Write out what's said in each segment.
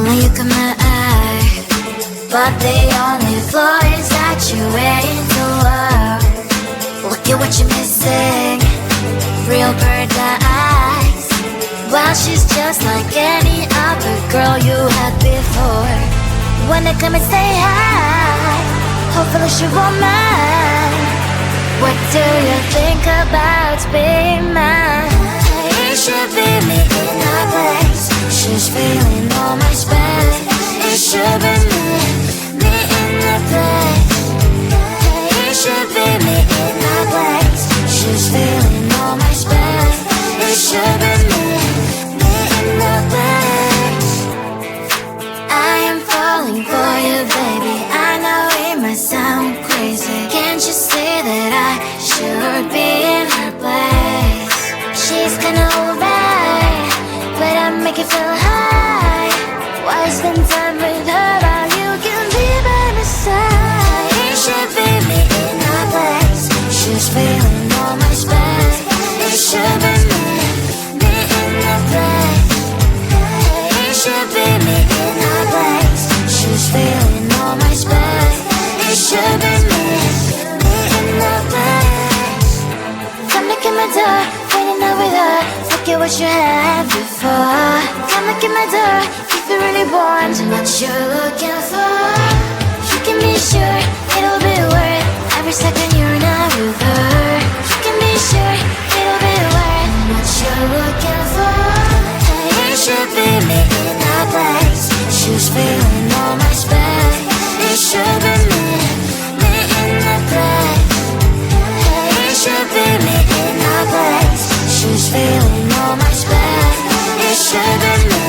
only you caught my eye, but the only flaw is that you're waiting to love. Look at what you're missing, real bird eyes. Well, she's just like any other girl you had before. When they come and say hi, hopefully she won't mind. What do you think about being mine? It should be me in her place. She's feeling all my space. It should be me in the place. It should be me in her place. She's feeling all my space. It should be me in the place. I am falling for you, baby. I know it might sound crazy. Can't you see that I should be in her place? She's kinda alright, but I make it feel high. Why spend time with her while you can be by my side? It should be me in her place. She's feeling all my space. It should be me in the place. It should be me in her place. She's feeling all my space. It should be me in the place. Come knock at my door, waiting out with her. Forget what you had before. Come knock at my door if you really want what you're looking for. You can be sure it'll be worth every second you're not with her. You can be sure it'll be worth what you're looking for. It should be me in her place. She's feeling all my space. It should be me in the place. It should be me in her place. She's feeling all my space. It should be me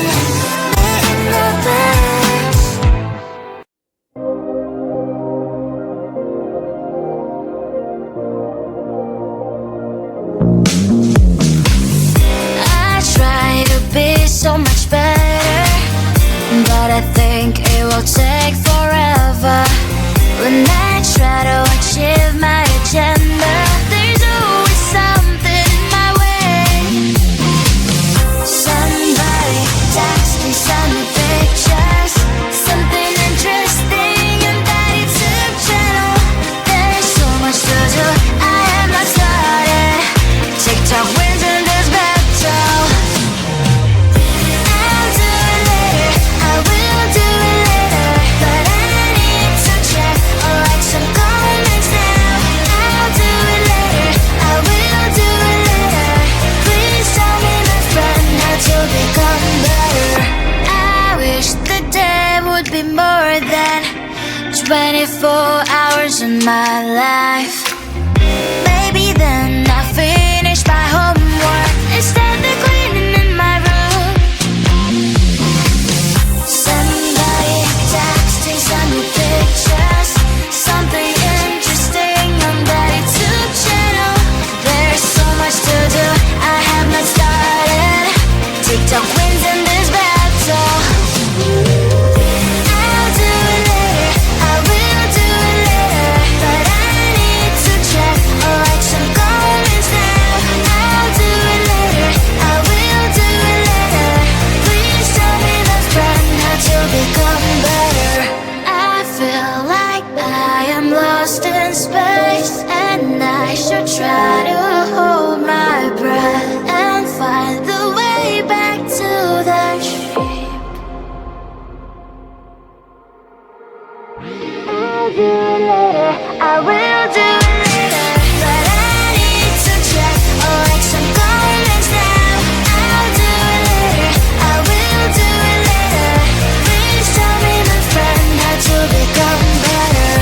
in the place. I try to be so much better, but I think it will take forever. When I try to achieve my agenda, there's always something in my way. Somebody texting, send me pictures, something interesting on that YouTube channel. There's so much to do, I have not started. TikTok wins in this battle. I'll do it later, I will do it later, but I need to check or like some comments now. I'll do it later, I will do it later. Please tell me, my friend, how to become better. I wish the day would be more than 24 hours in my life. Maybe then I'll finish my homework and start the cleaning in my room. Somebody texting, send me pictures, something interesting on that YouTube channel. There's so much to do, I have not started. TikTok wins in this battle. I'll do it later, I will do it later, but I need to check or like some comments now. I'll do it later, I will do it later. Please tell me, my friend, how to become better. I feel like I am lost in space, and I should try to hold my breath and find the way back to the ship. I'll do it later, I will do it later, but I need to check or like some comments now. I'll do it later, I will do it later. Please tell me, my friend, how to become better.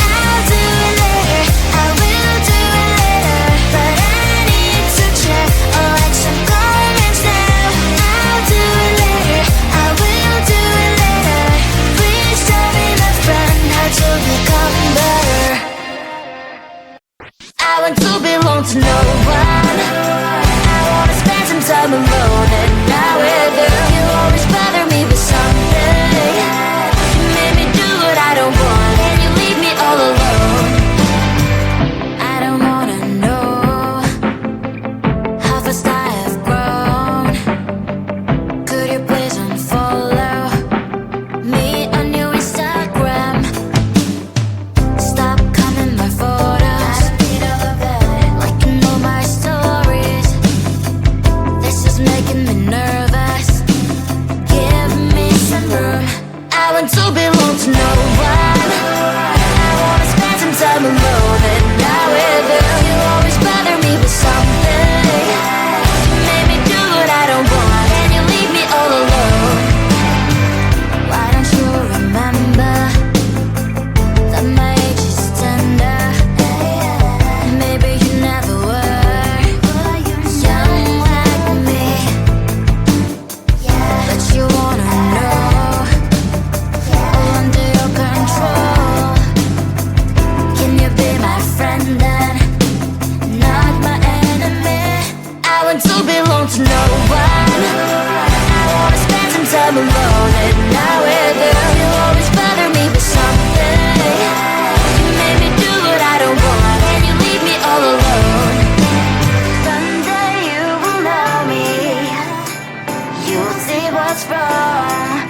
I'll do it later, I will do it later, but I need to check or like some comments now. I'll do it later, I will do it later. Please tell me, my friend, how to become better. I want to belong to no one. I wanna spend some time alone, and now with you, you always bother me with something. You made me do what I don't want, and you leave me all alone. I don't wanna know how fast I have grown. Could you please unfollow? and then not my enemy. I want to belong to no one. I wanna spend some time alone, and now with you, you always bother me with something. You made me do what I don't want, and you leave me all alone. Someday you will know me, you'll see what's wrong.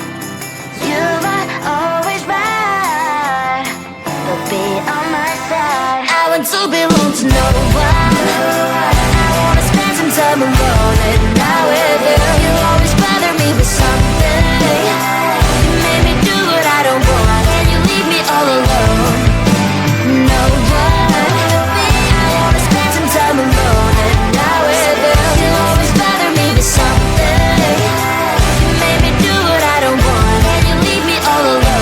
You are always right, but be on my side. I want to belong to no one. I wanna spend some time alone, and now with you, you always bother me with something. You made me do what I don't want, and you leave me all alone. No one but me. I wanna spend some time alone, and now with you, you always bother me with something. You made me do what I don't want, and you leave me all alone.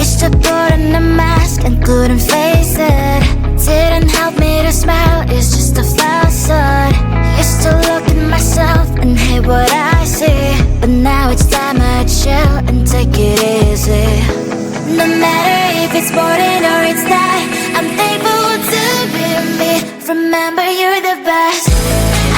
Used to put on a mask and couldn't face it. Didn't help me to smile, it's just a facade. Used to look at myself and hate what I see, but now it's time I chill and take it easy. No matter if it's boring or it's not, I'm thankful to be me. Remember, you're the best.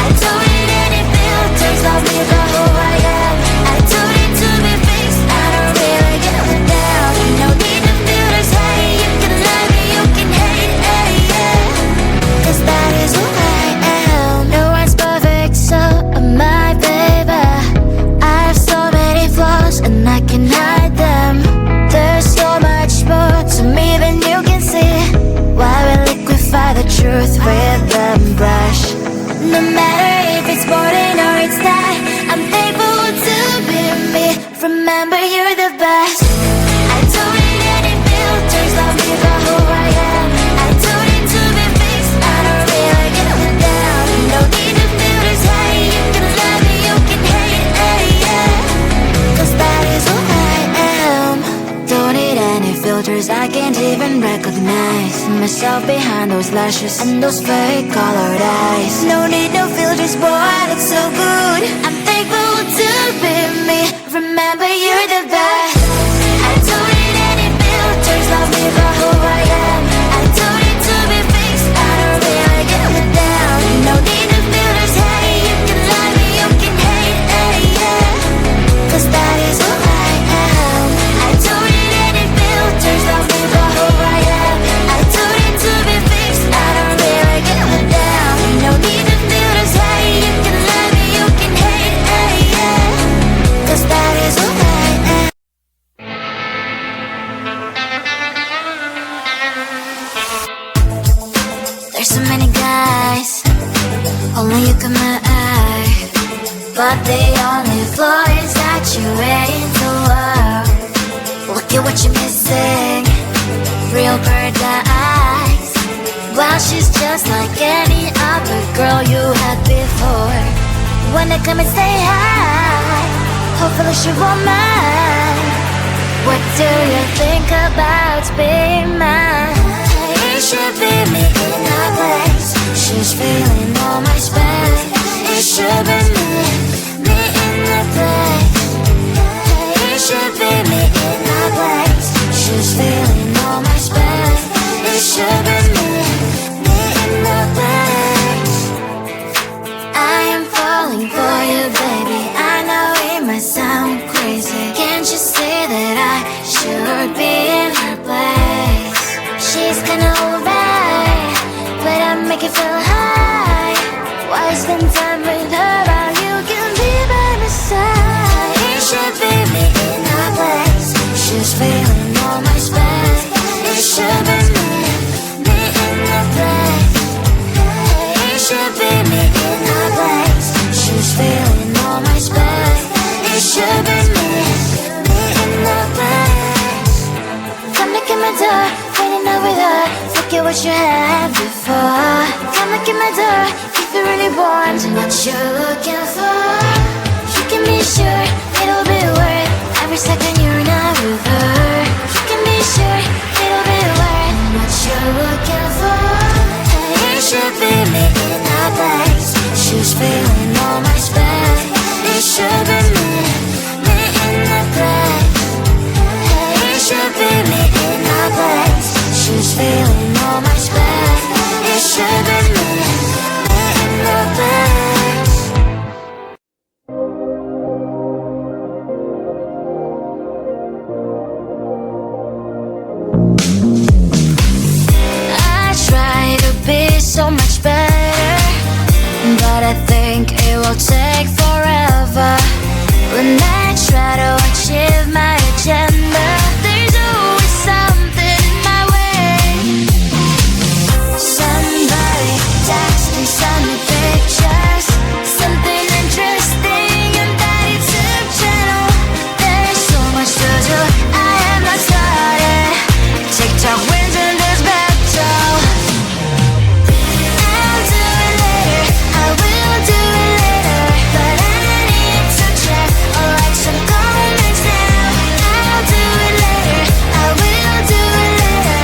I don't need any filters, love me for who I am. I don't need to be fixed, I don't really give a damn. No need to feel this hate, you can love me, you can hate, yeah. Cause that is who I am. No one's perfect, so am I, baby. I have so many flaws and I can hide them. There's so much more to me than you can see. Why we liquefy the truth with the brush? No matter if it's boring or it's not, I'm thankful to be me. Remember, you're the best. I don't need any filters, love me for who I am. I don't need to be fixed, I don't really give a damn. No need to feel this hate, you can love me, you can hate, yeah. Cause that is who I am. Don't need any filters, I can't even recognize myself behind those lashes and those fake colored eyes. No need no filters, boy, I look so good. I'm thankful to be me. Remember, you're the best. I don't need any filters, love me for who I am. I don't need to be fixed, I don't really give a damn. No need to feel this hate, you can love me, you can hate, yeah. Cause that is who I am. I don't need any filters, love me for who I am. I don't need to be fixed, I don't really give a damn. No need to feel this hate, you can love me, you can hate, yeah. Cause that is who I am. There's so many guys, only you caught my eye, but the only flaw is that you ain't the one. Look at what you're missing, real bird eyes. Well, she's just like any other girl you had before. Wanna come and say hi, hopefully she won't mind. What do you think about being mine? It should be me in her place. She's feeling all my space. It should be me in the place. It should be me in her place. She's feeling all my space. It should be me in the place. I am falling for you, baby. I know it might sound crazy. Can't you see that I should be in her place? She's kinda alright, but I make it feel high. Why spend time with her while you can be by my side? It should be me in her place. She's feeling all my space. It should be me in the place. It should be me in her place. She's feeling all my space. It should be me in the place. Come look at my door, waiting over there. Forget what you had before. Come look at my door, if you really want what you're looking for. You can be sure it'll be worth every second you're not with her. You can be sure feeling all my space. It should be me in the place. It should be me in the place. She's feeling all my space. It should be me in the place. I try to be so much better, but I think it will take forever. When I try to achieve my agenda, there's always something in my way. Somebody text me, send me pictures, something interesting on that YouTube channel. There's so much to do, I have not started. TikTok wins in this battle. I'll do it later, I will do it later, but I need to check or like some comments now. I'll do it later, I will do it later.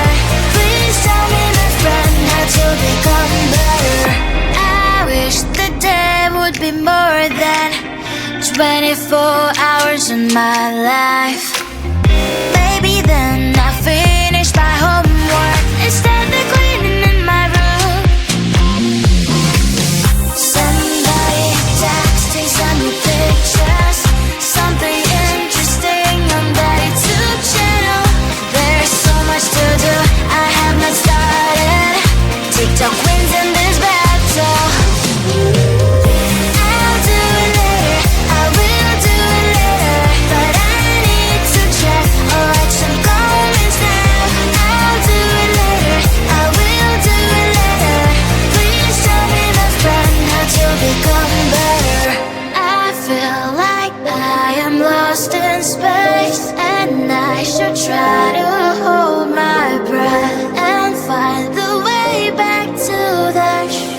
Please tell me, my friend, how to become better. I wish the day would be more than 24 hours in my life. Maybe then I finish my homework and start the cleaning in my room. Somebody texting, send me pictures, something interesting on that YouTube channel. There's so much to do, I have not started. TikTok wins in this battle. I'll do it later, I will do it later, but I need to check or like some comments now. I'll do it later, I will do it later. Please tell me, my friend, how to become better. I feel like I am lost in space, and I should try to hold my breath and find the way back to the ship.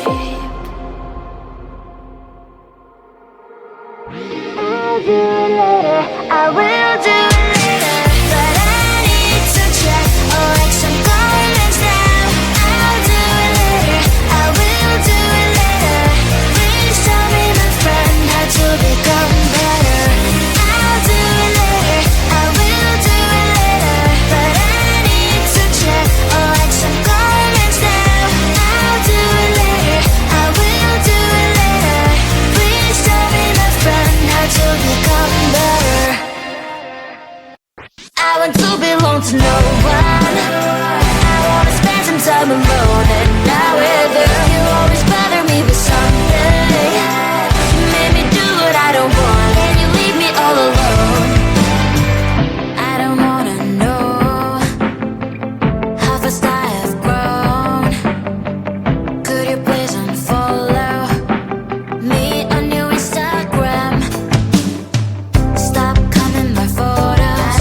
I'll do it later, I will do it later, but I need to check or like some comments now. I'll do it later, I will do it later. Please tell me, my friend, how to become better. I'll do it later, I will do it later, but I need to check or like some comments now. I'll do it later, I will do it later. Please tell me, my friend, how to become better. I want to belong to no one. I wanna spend some time alone, and now with you, you always bother me with something. You made me do what I don't want, and you leave me all alone. I don't wanna know how fast I have grown. Could you please unfollow me on your Instagram? Stop coming my photos,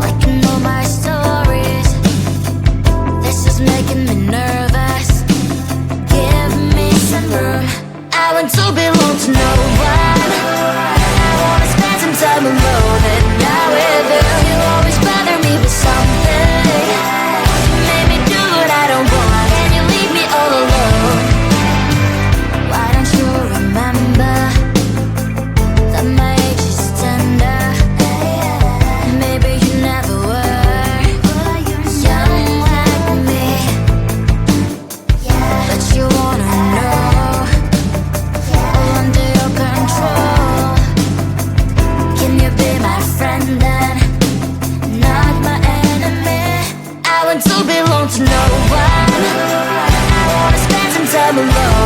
liking all my stories. This is making me nervous. Give me some room. I want to belong to no one. I wanna spend some time alone, and now with you, you always bother me with something. You made me do what I don't want, and you leave me all alone. Why don't you remember that my age is tender? Maybe you never were young like me, but you wanna know all under your control. Can you be my friend then, not my enemy? I want to belong to no one. I wanna spend some time alone,